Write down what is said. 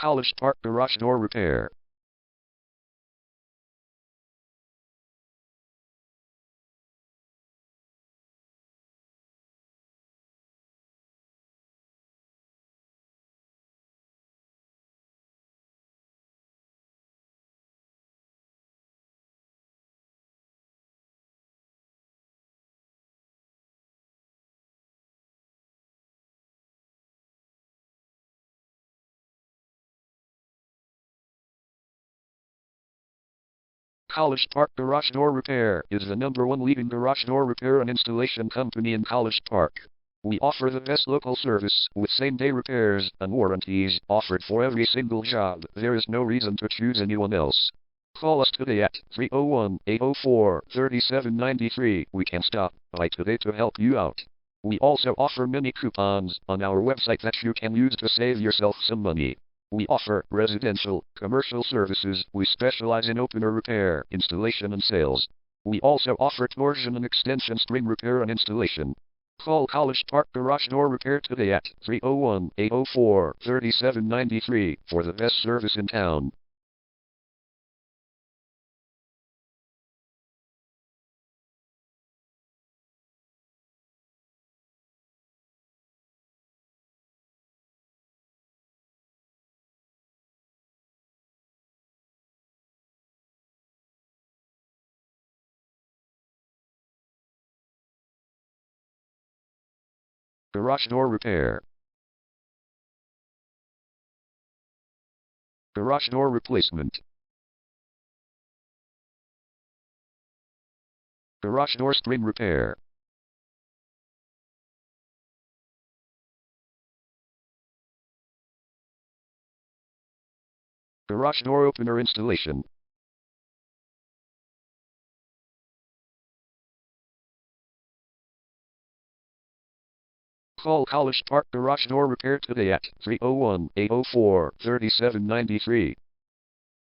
College Park Garage Door Repair. College Park Garage Door Repair is the #1 leading garage door repair and installation company in College Park. We offer the best local service with same-day repairs and warranties offered for every single job. There is no reason to choose anyone else. Call us today at 301-804-3793. We can stop by today to help you out. We also offer many coupons on our website that you can use to save yourself some money. We offer residential, commercial services. We specialize in opener repair, installation and sales. We also offer torsion and extension string repair and installation. Call College Park Garage Door Repair today at 301-804-3793 for the best service in town. Garage Door Repair. Garage Door Replacement. Garage Door String Repair. Garage Door Opener Installation. Call College Park Garage Door Repair today at 301-804-3793.